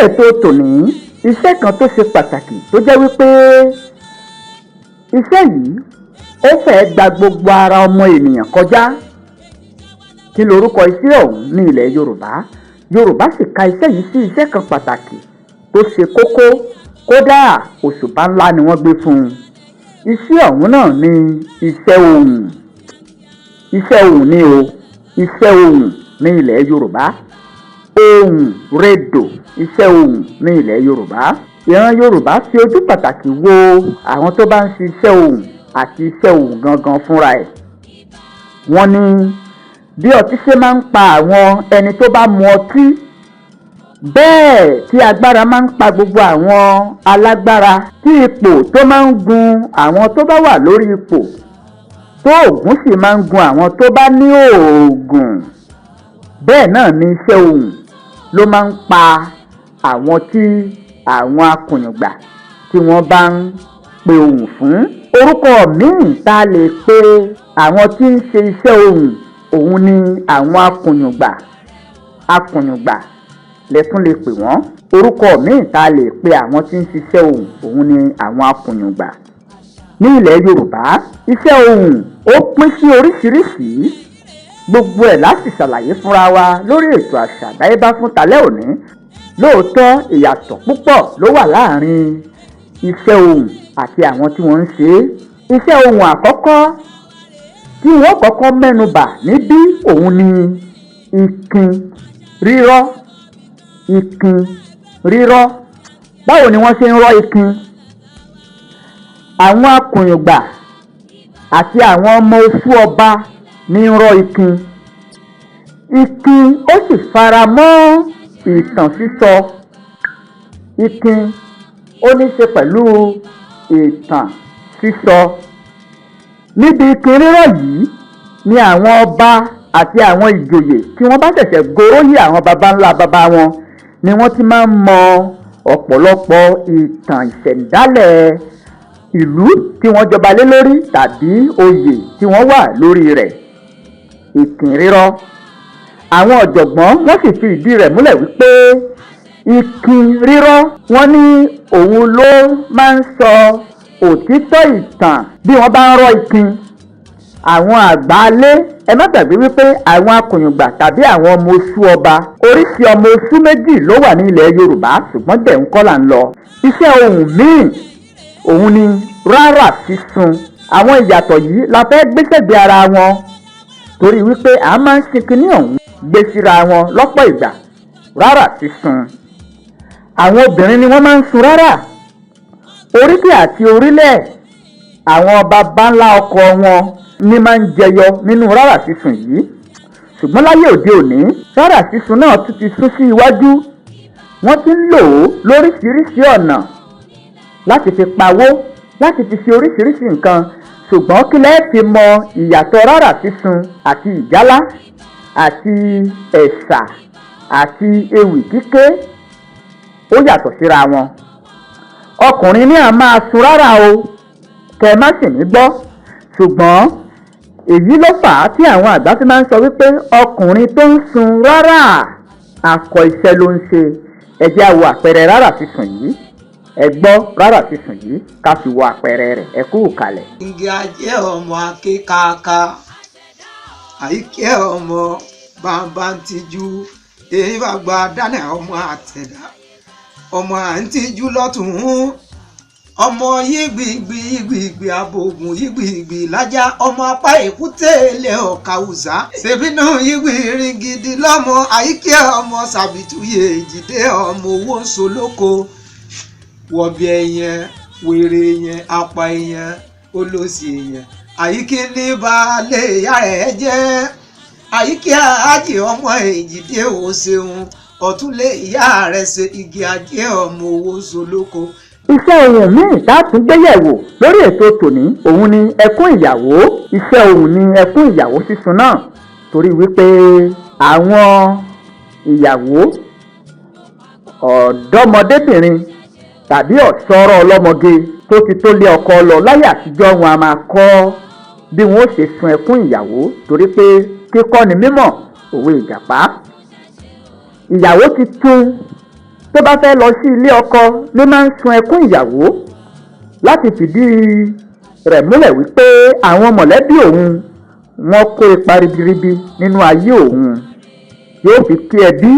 ètò tòní iṣẹ́ kan tó ṣe pàtàkì tó jẹ́ wípé iṣẹ́ yìí ó fẹ́ gba gbogbo ara ọmọ ènìyàn kọjá. Kí lorúkọ iṣẹ́ ọ̀hún ní ilẹ̀ Yorùbá sì ka iṣẹ́ yìí sí iṣẹ́ kan pàtàkì tó ṣe kókó, kódà òṣùbà ńlá ni wọ́n gbé fún un. Iṣẹ́ ọ̀hún náà ni iṣẹ́ ohùn. Iṣẹ́ ohùn ni o, iṣẹ́ ohùn ní ilẹ̀ Yorùbá. Ohùn rédò, iṣẹ́ ohùn ní ilẹ̀ Yorùbá. Ìran Yorùbá fi ojú pàtàkì wo àwọn tó bá ń ṣiṣẹ́ ohùn àti iṣẹ́ ohùn gangan fúnra ẹ̀. Wọ́n ní bí ọtí ṣe máa ń pa àwọn ẹni tó bá mu ọtí, bẹ́ẹ̀ tí agbára máa ń pa gbogbo àwọn alágbára, tí ipò tó máa ń gun àwọn tó bá wà lórí ipò, tó ògùn sì máa ń gun àwọn tó bá ní òògùn. Bẹ́ẹ̀ náà ni iṣẹ́ ohùn ló máa ń pa àwọn tí àwọn akùnyùngbà tí wọ́n bá ń pe ohùn fún. Orúkọ míì tá a lè pe àwọn tí ń ṣe iṣẹ́ ohùn òun ni àwọn akùnyùngbà. Akùnyùngbà lẹ́tún lè pè wọ́n. Orúkọ míì tá a lè pe àwọn tí ń ṣiṣẹ́ ohùn òun ni àwọn akùnyùngbà. Ní ilẹ̀ Yorùbá, iṣẹ́ ohùn ó pín sí oríṣiríṣi. Gbogbo ẹ̀ láti ṣàlàyé fúnra wa lórí ètò àṣà àdáyébá fún talẹ́ òní. Lóòótọ́ ìyàtọ̀ púpọ̀ ló wà láàrin iṣẹ́ ohùn àti àwọn tí wọ́n ń ṣe é. Iṣẹ́ ohùn àkọ́kọ́ tí wọ́n kọ́kọ́ mẹ́nubà níbí òun ni Ikin, Rírọ. Ikin, Rírọ. Báwo ni wọ́n ṣe ń rọ ikin? Àwọn akùnyùngbà àti àwọn ọmọ oṣù ọba ní ń rọ ikin. Ikin ó sì fara mọ́ ìtàn sísọ. Ikin ó ní ṣe pẹ̀lú ìtàn sísọ. Níbi ikin rírọ̀ yìí ni àwọn ọba àti àwọn ìjòyè tí wọ́n bá ṣẹ̀ṣẹ̀ goróyè àwọn baba ńlá baba wọn ni wọ́n ti máa ń mọ ọ̀pọ̀lọpọ̀ ìtàn ìṣẹ̀ǹdálẹ̀ ìlú tí wọ́n jọba lé lórí tàbí oyè tí wọ́n wà lórí rẹ̀. Ikin rírọ̀. Àwọn ọ̀jọ̀gbọ́n wọ́n sì fi ìdí rẹ̀ múlẹ̀ wípé ikin rírọ̀ wọ́n ní òun ló máa ń sọ òtítọ́ ìtàn bí wọ́n bá ń rọ ikin. Àwọn àgbálé, ẹ má gbàgbé wípé àwọn akùnyùngbà tàbí àwọn ọmọ oṣù ọba, oríṣi ọmọ oṣù méjì ló wà ní ilẹ̀ Yorùbá, ṣùgbọ́n bẹ̀ ń kọ́ là ń lọ. Iṣẹ́ ohùn míì òun ni rárà sísun. Àwọn ìyàtọ̀ yìí la fẹ́ gbé sẹ́gbẹ̀ẹ́ ara wọn torí wípé a máa ń ṣe kinní ọ̀hún gbé síra wọn lọ́pọ̀ ìgbà. Rárà sísun. Àwọn obìnrin ni wọ́n máa ń sun rárà. Oríkì àti orílẹ̀ àwọn baba ńlá ọkọ wọn ní máa ń jẹyọ nínú rárà sísun yìí. Ṣùgbọ́n láyé òde òní, rárà sísun náà tún ti sún sí iwájú. Wọ́n ti ń lò ó lóríṣiríṣi ọ̀nà láti fi pawó, láti fi ṣe oríṣiríṣi nǹkan. Ṣùgbọ́n kí lẹ́ fi mọ ìyàtọ̀ rárà sísun àti ìjálá àti ẹ̀sà àti ewì kíké? Ó yàtọ̀ síra wọn. Ọkùnrin ní a máa sun rárá o, kẹ má sì ní gbọ́. Ṣùgbọ́n èyí ló fà á tí àwọn àgbà fi máa ń sọ wípé ọkùnrin tó ń sun rárá akọ iṣẹ́ ló ń ṣe. Ẹ jẹ́ á wo àpẹẹrẹ rárá sísun yìí. Ẹ gbọ́ rárá sísun yìí ká fi wo àpẹẹrẹ rẹ̀. Ẹ kú ìkàlẹ̀. Igi ajé ọmọ akékaka, àyíkẹ́ ọmọ bàbá ń tijú, èyí bá gba dáná ọmọ àtẹ̀dá, ọmọ à ń tijú lọ́tún, ọmọ yígbìgbì yígbìgbì abogun yígbìgbì lájà, ọmọ apá èkúté ilé ọ̀ka ùsà, ṣèbínú yígbìrì gidi lọ́mọ àyíkẹ́ ọmọ sàbìtúyè èjìdé ọmọ owó ń solóko, wọ̀bì ẹ̀yẹn wèrè yẹn apá ẹ̀yẹn olóṣì ẹ̀yẹn, àyíkẹ́ ní baálé ìyá rẹ̀ jẹ́, àyíkẹ́ àjì ọmọ èjìdé ò ṣeun, ọ̀túnlé ìyá rẹ̀ ṣe igi ajé ọmọ owó ń solóko. Iṣẹ́ ohùn míì tá a tún gbéyẹ̀wò lórí ètò tòní òun ni ẹkún ìyàwó. Iṣẹ́ ohùn ni ẹkún ìyàwó sísun náà torí wípé àwọn ìyàwó ọ̀dọ́mọdébìnrin tàbí ọ̀ṣọ́rọ̀ ọlọ́mọge tó ti tó lé ọkọ lọ láyé àtijọ́ wọn a máa kọ́ bí wọn ó ṣe sun ẹkún ìyàwó torí pé kíkọ́ ni mímọ̀ òwe Ìjàpá. Ìyàwó ti tún tó bá fẹ́ lọ sí ilé ọkọ ló máa ń sun ẹkún ìyàwó láti fìdí rẹ̀ múlẹ̀ wípé àwọn mọ̀lẹ́bí òun wọ́n kó ipa ribiribi nínú ayé òun. Yóò fi kí ẹbí,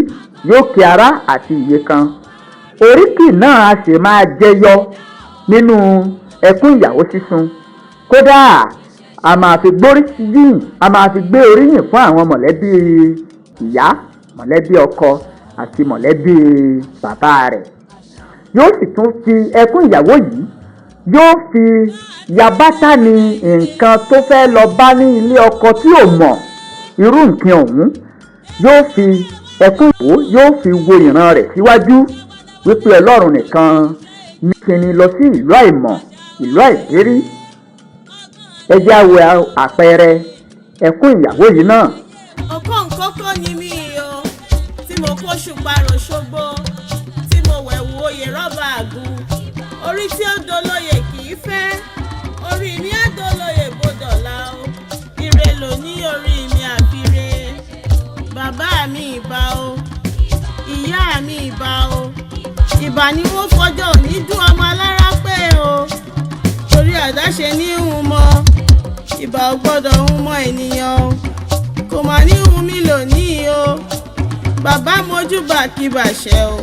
yóò kí ará àti ìyekan. Oríkì náà a sì máa jẹyọ nínú ẹkún ìyàwó sísun. Kódà a máa fi gbóríyìn, a máa fi gbé oríyìn fún àwọn mọ̀lẹ́bí ìyá, mọ̀lẹ́bí ọkọ àti mọ̀lẹ́bí bàbá rẹ̀. Yóò sì tún fi ẹkún ìyàwó yìí yóò fi yabátá ni nǹkan tó fẹ́ lọ bá ní ilé ọkọ tí ò mọ̀ irú nǹkan ọ̀hún. Yóò fi ẹkún ìyàwó yóò fi wo ìran rẹ̀ síwájú wípé Ọlọ́run nìkan ní kíni lọ sí ìlú àìmọ̀, ìlú àìdérí. Ẹ jẹ́ á wo àpẹẹrẹ ẹkún ìyàwó yìí náà. ọkàn kọ́kọ́ ni mí o tí mo kó ṣùpàrọ̀ ṣogbo tí mo wẹ̀wù oyè rọ́bà àgùn. Orí tí ó dolóye kì í fẹ́, orí mi á dolóye bódọ̀lá o. Ire lò ní orí mi àfire. Bàbá mi ìbà o, ìyá mi ìbà o. Ìbà ni wọ́n fọjọ́ òní dún ọmọ alára pé o. Torí àdáṣe ní hun mọ́, ìbà ò gbọ́dọ̀ hun mọ́ ènìyàn o. Kò mà ní hun mi lónìí o. Bàbá mojúbà kí bàṣẹ o,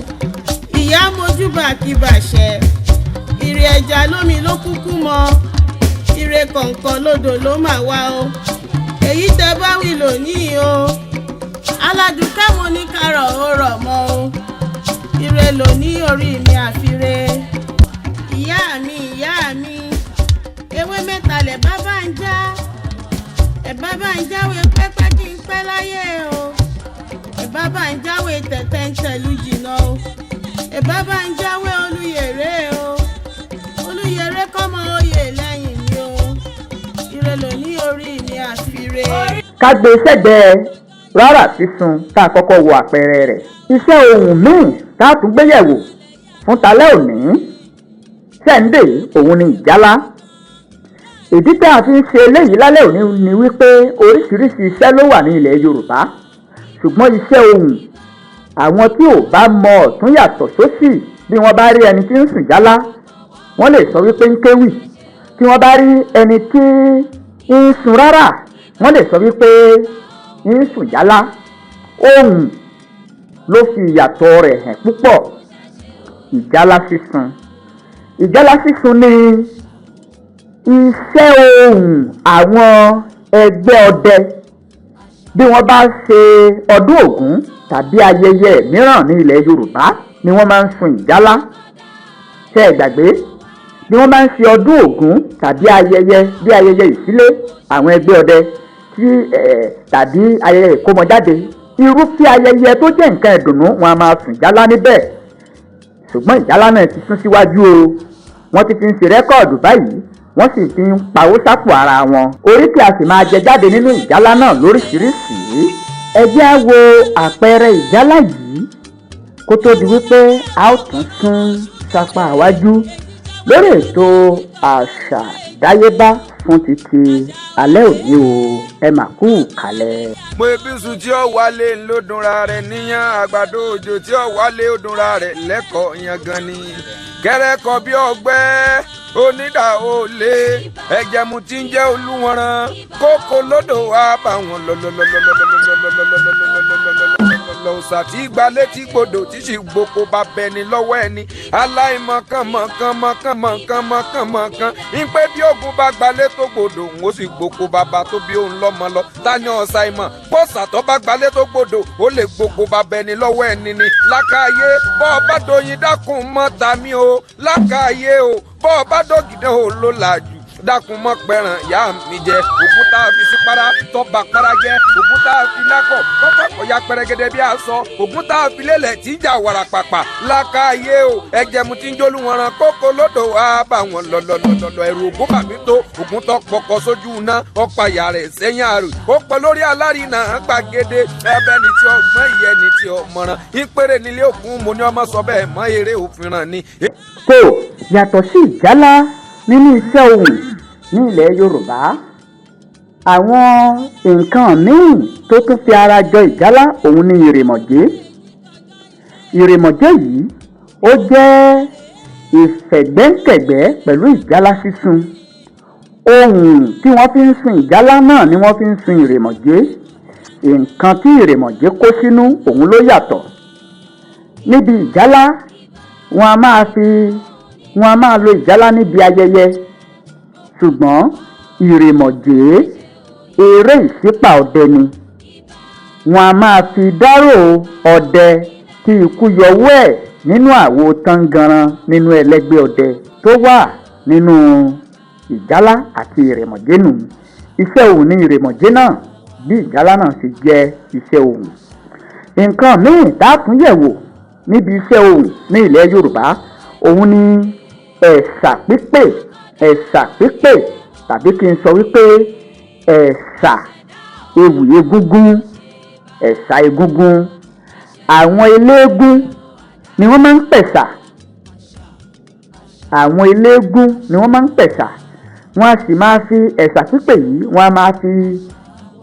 ìyá mojúbà kí bàṣẹ. Ìrè ẹja lómi ló kúkú mọ, ìrè kọ̀ǹkọ̀ lódò ló mà wá o. Èyí tẹ bá wí lónìí o, aládùúkẹ́ mo ní kárọ̀ ó rọ̀ mọ́ o. Ire lò ní orí mi àfire. Ìyá mi ewé mẹ́ta lẹ̀ bá bá ń já, ẹ̀bá bá ń jáwé pẹ́pẹ́ kí n pẹ́ láyé o. Ẹ̀bá bá ń jáwé tẹ̀tẹ̀ ń tẹ̀lú jìnnà o. Ẹ̀bá bá ń jáwé olúyèrè o. Olúyèrè kọ́mọ oyè lẹ́yìn mi o. Ire lò ní orí mi àfire. Ká gbé sẹ́gbẹ̀ẹ́ rárà sísun tá a kọ́kọ́ wo àpẹẹrẹ rẹ̀. Iṣẹ́ ohun míì tá a tún gbéyẹ̀wò fún talẹ́ òní sẹ́ńdè òun ni ìjálá. Ìdí tá a fi ń ṣe eléyìí lálẹ́ òní ni wípé oríṣiríṣi iṣẹ́ ló wà ní ilẹ̀ Yorùbá, ṣùgbọ́n iṣẹ́ ohun àwọn tí ò bá mọ ọ̀tún yàtọ̀ sósì bí wọ́n bá rí ẹni tí ń sùn jálá wọ́n lè sọ wípé ń kéwì, tí wọ́n bá rí ẹni tí ń sun rárà wọ́n lè sọ wípé ń sùn jálá. Ohun ló fi ìyàtọ̀ rẹ̀ hàn púpọ̀. Ìjálá sísun ni iṣẹ́ ohun àwọn ẹgbẹ́ ọdẹ bí wọ́n bá ṣe ọdún Ògún tàbí ayẹyẹ mìíràn ní ilẹ̀ Yorùbá ni wọ́n máa ń sun ìjálá. Ṣé ẹ gbàgbé bí wọ́n bá ń ṣe ọdún Ògún tàbí ayẹyẹ bí ayẹyẹ ìsílé àwọn ẹgbẹ́ ọdẹ tàbí ayẹyẹ ìkómọjáde, irúfẹ́ ayẹyẹ tó jẹ́ nǹkan ìdùnnú wọn a máa sùn jálá níbẹ̀. Ṣùgbọ́n ìjálá náà ti sún síwájú o, wọ́n ti fi ń ṣe rẹ́kọ̀dù báyìí, wọ́n sì fi ń pawó sápò ara wọn. Oríkì a sì máa jẹ jáde nínú ìjálá náà lóríṣiríṣi. Ẹ jẹ́ á wo àpẹẹrẹ ìjálá yìí kó tó di wípé a ó tún sún sápá àwájú lórí ètò àṣà ìdáyébá fún títí alẹ́ òní o. Ẹ mà kú kalẹ̀. mo ebi sùn tí ó wálé ńlọdúnra rẹ̀ níyàn àgbàdo òjò tí ó wálé òdúnra rẹ̀ lẹ́kọ̀ọ́ yan gan ni kẹrẹ́kọ̀ bí ọgbẹ́ onídà olè ẹ̀jẹ̀ mu ti ń jẹ́ olúwọ̀ràn kókó lódò wá bá wọn lọ́sà tí gbalẹ̀ tí gbòdò tí sì gboko bá bẹni lọ́wọ́ ẹni aláìmọ̀kànmọ̀kànmọ̀kànmọ̀kànmọ̀kàn ìpè bí ogun bá gbalẹ̀ tó gbòdò ń ó sì gboko bàbá tó bí òun lọ́mọ lọ tani ọ̀sà ìmọ̀ bọ́sà tó bá gbalẹ̀ tó gbòdò ó lè gboko bá bẹni lọ́wọ́ ẹni ni lákàáyé bọ́ ọ bá doyin dákun mọ́ tàmí o lákàáyé o bọ́ ọ bá dọ́gìdán o ló làjù dákun mọ́ pẹ̀ràn ìyá mi jẹ ògùn tá a fi sí para tọ́ba para jẹ ògùn tá a fi lákọ̀ kọ́kọ́ ọ̀ya pẹrẹgẹdẹ bí a sọ ògùn tá a fi lélẹ̀ tí ìjà wàrà pàpà lákàáyé o ẹ̀jẹ̀ mu ti ń jólú wọn ran kókó lódò wá bá wọn lọ́lọ́lọ́lọ́ ẹ̀rù ògùn bàmí tó ògùn tó pọkọ sójú iná ọ̀pá ìyá rẹ̀ sẹ́yìn àrò ó pẹ́ lórí alárinà gbàgede ẹbẹ̀ ni tí ọgbọ́n ìyẹn ni tí ọmọràn ìpèrè nílé òkun mo ní ọmọ sọ bẹ́ẹ̀ mọ́ eré òfin ràn ni. tó yàtọ̀ sí ìjálá nínú iṣẹ́ ohun ní ilẹ̀ Yorùbá, àwọn nǹkan míì tó tún fi ara jọ ìjálá òun ni ìrèmọ̀jé. ìrèmọ̀jé yìí ó jẹ́ ìfẹ̀gbẹ́kẹ̀gbẹ́ pẹ̀lú ìjálá sísun. Ohun tí wọ́n fi ń sun ìjálá náà ni wọ́n fi ń sun ìrèmọ̀jé. Nǹkan tí ìrèmọ̀jé kó sínú òun ló yàtọ̀. Níbi ìjálá wọn a máa lo ìjálá níbi ayẹyẹ, ṣùgbọ́n ìrèmọ̀jé eré ìṣípà ọdẹ ni. Wọn a máa fi dárò ọdẹ tí ikú yọwọ́ ẹ̀ nínú àwo tangaran nínú ẹlẹ́gbẹ́ ọdẹ tó wà nínú ìjálá àti ìrèmọ̀jé nù. Iṣẹ́ òun ni ìrèmọ̀jé náà bí ìjálá náà sì jẹ́ iṣẹ́ òun. Nǹkan míì dáàtúnyẹ̀wò níbi iṣẹ́ òun ní ilẹ̀ Yorùbá òun ni ẹ̀sà pípè tàbí kí n sọ wípé ẹ̀sà ewì egúngún. Ẹ̀sà egúngún, àwọn eléégún ni wọ́n máa ń pẹ̀sà. Àwọn eléégún ni wọ́n máa ń pẹ̀sà. Wọ́n á sì máa fi ẹ̀sà pípè yìí wọ́n á máa fi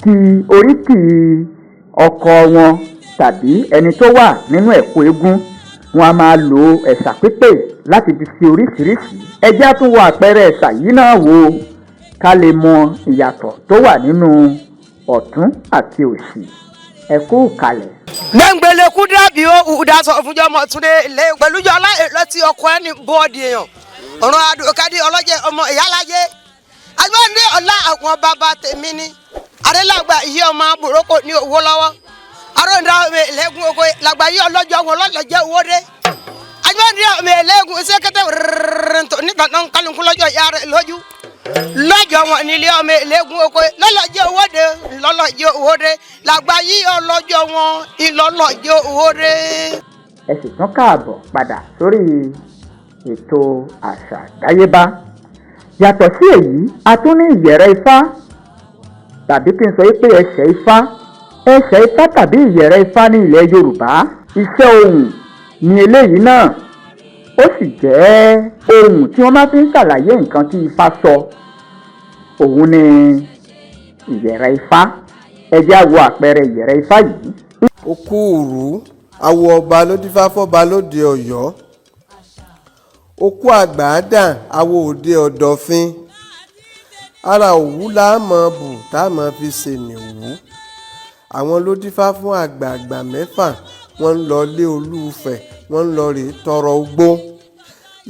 ti oríkì ọkọ wọn tàbí ẹni tó wà nínú ẹ̀kú eégún. Wọ́n á máa lo ẹ̀sà pípè láti fi ṣe oríṣiríṣi. Ẹ jẹ́ á tún wo àpẹẹrẹ ẹ̀sà yìí náà wò ká lè mọ ìyàtọ̀ tó wà nínú ọ̀tún àti òsì. Ẹ kú kalẹ̀. gbẹ̀ngbẹ̀lẹ̀ kú dàbí ó hùdà sọ fúnjọ́ ọmọ túnde lé pẹ̀lú jọlá lọ́tí ọkọ ẹni bọ́ọ̀dì èèyàn ọ̀run adùnkadì ọlọ́jẹ ọmọ ìyálájẹ agbọ́ndé ọ̀la àwọn bàbá tèmi ni adélàgbà iye ọmọ burúkú ní owó lọ́wọ́ aróńdà ẹlẹ́gùn oko làgbà yí ọlọ́jọ́ wọn lọ́lọ́jẹ́ owó dé agbọ́ndé ọmọ ẹlẹ́gùn sẹ́kẹ́tẹ́ rìntò nígbà náà kálukú lọ́jọ́ yára lójú lọ́jọ́ wọn nílé ọmọ ẹlẹ́gùn oko lọ́lọ́jẹ́ owó dé làgbà yí ọlọ́jọ́ wọn ìlọ́lọ́jẹ́ owó dé. Ẹ sì tún káàbọ̀ padà sórí ètò àṣà àdáyébá. Yàtọ̀ sí èyí a tún ní ìyẹ̀rẹ̀ ifá tàbí kí n sọ pé ẹsẹ̀ ifá. Ẹsẹ̀ ifá tàbí ìyẹ̀rẹ̀ ifá ní ilẹ̀ Yorùbá iṣẹ́ ohùn ni eléyìí náà. Ó sì jẹ́ ohùn tí wọ́n máa fi ń ṣàlàyé nǹkan tí ifá sọ. Òun ni ìyẹ̀rẹ̀ ifá. Ẹ jẹ́ á wo àpẹẹrẹ ìyẹ̀rẹ̀ ifá yìí. Okú òru awo ọba ló dífá fọ́ba lóde Ọ̀yọ́. Okú àgbàdà awo òde Ọ̀dọ̀fin. Ara òwú láàmọ̀ bù táàmọ̀ fi ṣènìwú. Àwọn ló dífá fún àgbààgbà mẹ́fà wọ́n ń lọ lé Olúfẹ̀ wọ́n ń lọ rèé tọrọ ogbó.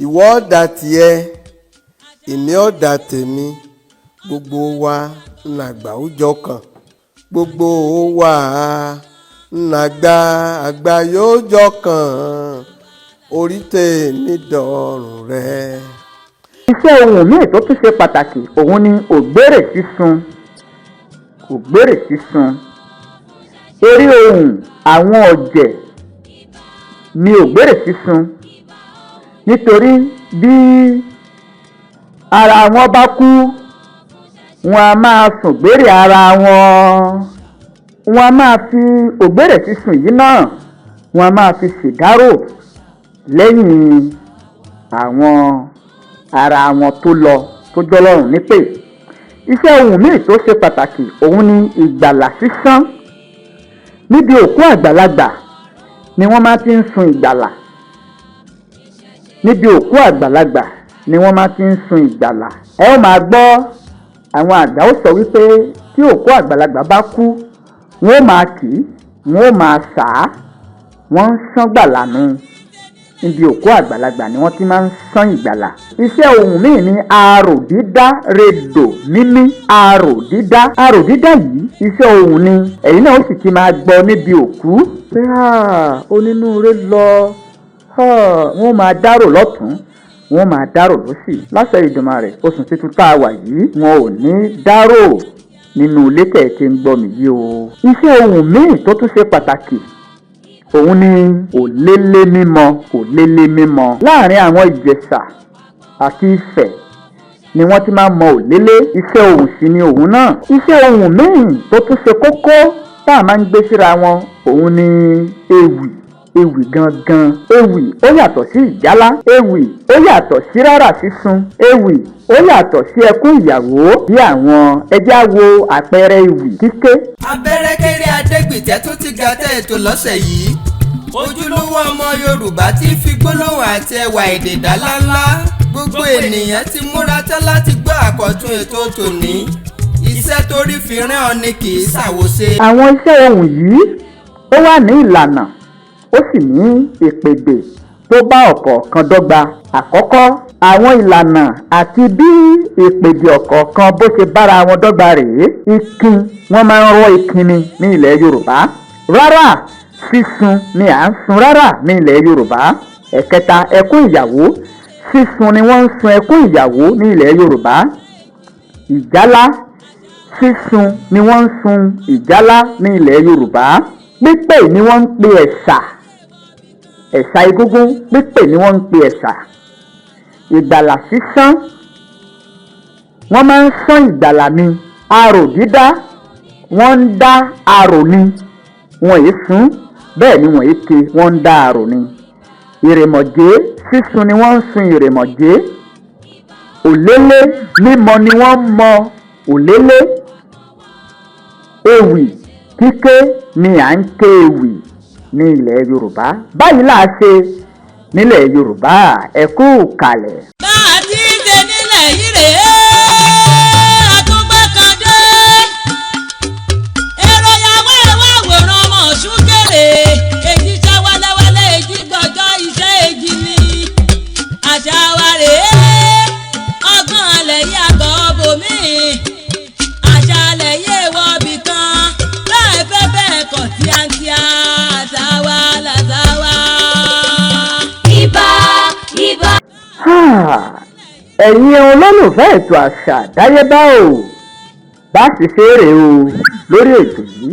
Ìwọ ọ̀dà tiẹ̀ èmi ọ̀dà tèmi gbogbo wa ńlàgbà ó jọ kàn gbogbo wa ńlàgbà àgbà yóò jọ kàn orí tèmi dọ̀rùn rẹ. Iṣẹ́ ohun míì tó tún ṣe pàtàkì òun ni ògbérè sísun. Ògbérè sísun. Eré ohùn àwọn ọ̀jẹ̀ ni ògbérè sísun. Nítorí bí ara wọn bá kú wọn a máa sùngbérè ara wọn. Wọn a máa fi ògbérè sísun yìí náà wọn a máa fi ṣèdárò lẹ́yìn àwọn ara wọn tó lọ tó jọlọ́run nípè. Iṣẹ́ ohun míì tó ṣe pàtàkì òun ni ìgbàlà ṣíṣán. Níbi òkú àgbàlagbà ni wọ́n máa ti ń sun ìgbàlà. Níbi òkú àgbàlagbà ni wọ́n máa ti ń sun ìgbàlà. Ẹ ó máa gbọ́ àwọn àgbà ó sọ wípé tí òkú àgbàlagbà bá kú wọ́n ó máa kì í wọ́n ó máa sà á wọ́n ń sán gbàlà nù. Níbi òkú àgbàlagbà ni wọ́n ti máa ń sán ìgbàlà. Iṣẹ́ ohun míì ni arò dídá redò mímí arò dídá. Arò dídá yìí iṣẹ́ ohun ni ẹ̀yin náà ó sì ti máa gbọ́ níbi òkú pé onínúure lọ wọ́n máa dárò lọ́tún wọ́n máa dárò lọ́sì. Láṣẹ Ìdùmarè oṣù tuntun tá a wà yìí wọn ò ní dárò nínú ilé kẹ̀kẹ́ ń gbọ́ mi yìí o. Iṣẹ́ ohun míì tó tún ṣe pàtàkì òun ni òlélé mímọ. Òlélé mímọ láàrin àwọn Ìjẹ̀ṣà àti Ifẹ̀ ni wọ́n ti máa mọ òlélé. Iṣẹ́ ohùn sì ni òun náà. Iṣẹ́ ohùn míì tó tún ṣe kókó tá a máa ń gbé síra wọn òun ni ewì. Ewì gangan. Ewì ó yàtọ̀ sí ìjálá. Ewì ó yàtọ̀ sí rárà sísun. Ewì ó yàtọ̀ sí ẹkún ìyàwó bí àwọn ẹjá wo àpẹẹrẹ ewì kíké. Abẹ́rẹ́ kéré adégbìtẹ́ tó ti ga tẹ́ ètò lọ́sẹ̀ yìí ojúlówó ọmọ Yorùbá tí fi gbólóhùn àti ẹwà èdè dá láńlá. Gbogbo ènìyàn ti múra tán láti gbọ́ àkọ́tún ètò tòní. Iṣẹ́ torí fi rán ọ ni kì í ṣàwòṣe. Àwọn iṣẹ́ ohùn yìí ó wà ní ìlànà ó sì ní ìpèdè tó bá ọ̀kọ̀ọ̀kan dọ́gba. Àkọ́kọ́, àwọn ìlànà àti bí ìpèdè ọ̀kọ̀ọ̀kan bó ṣe bára wọn dọ́gba rèé. Ikin, wọ́n máa ń rọ ikin ní ilẹ̀ Yorùbá. Rárà, sísun ni à ń sun rárà ní ilẹ̀ Yorùbá. Ẹ̀kẹta, ẹkún ìyàwó, sísun ni wọ́n ń sun ẹkún ìyàwó ní ilẹ̀ Yorùbá. Ìjálá, sísun ni wọ́n ń sun ìjálá ní ilẹ̀ Yorùbá. Pípè ni wọ́n ń pe ẹ̀sà, ẹ̀sà egúngún, pípè ni wọ́n ń pe ẹ̀sà. Ìgbàlà ṣíṣán, wọ́n máa ń ṣán ìgbàlà ni. Arò dídá, wọ́n ń dá arò ni, wọ́n yìí sún bẹ́ẹ̀ ni wọ́n yìí ke, wọ́n ń dá arò ni. Ìrèmọ̀jé, sísun ni wọ́n ń sun ìrèmọ̀jé. Òlélé, mímọ ni wọ́n ń mọ òlélé. Ewì kíké ni à ń ké ewì ní ilẹ̀ Yorùbá. Báyìí là á ṣe nílẹ̀ Yorùbá. Ẹ kú kalẹ̀. Bá a ti ṣe nílẹ̀ yìí rèé, àtúgbẹ́kàndé. Èrò ìyàwó ẹ̀wọ̀ àwòrán ọmọ ọ̀ṣun kéré. Èjì ṣe wálẹ́wálẹ́, èjì gbọ́jọ́ iṣẹ́ èjì ni. Àṣà wa rèé, ọgbọ́n alẹ̀ yìí àgọ́ bòmí. Àṣà alẹ̀ yìí èèwọ̀ bì kan. Bẹ́ẹ̀ fẹ́ bẹ́ẹ̀ kọ̀ tíátíá. Àṣà wa làṣà wa. Ibà. Ẹ̀yin olólùfẹ́ ètò àṣà àdáyébá o, bá sì ṣe é rèé o lórí ètò yìí.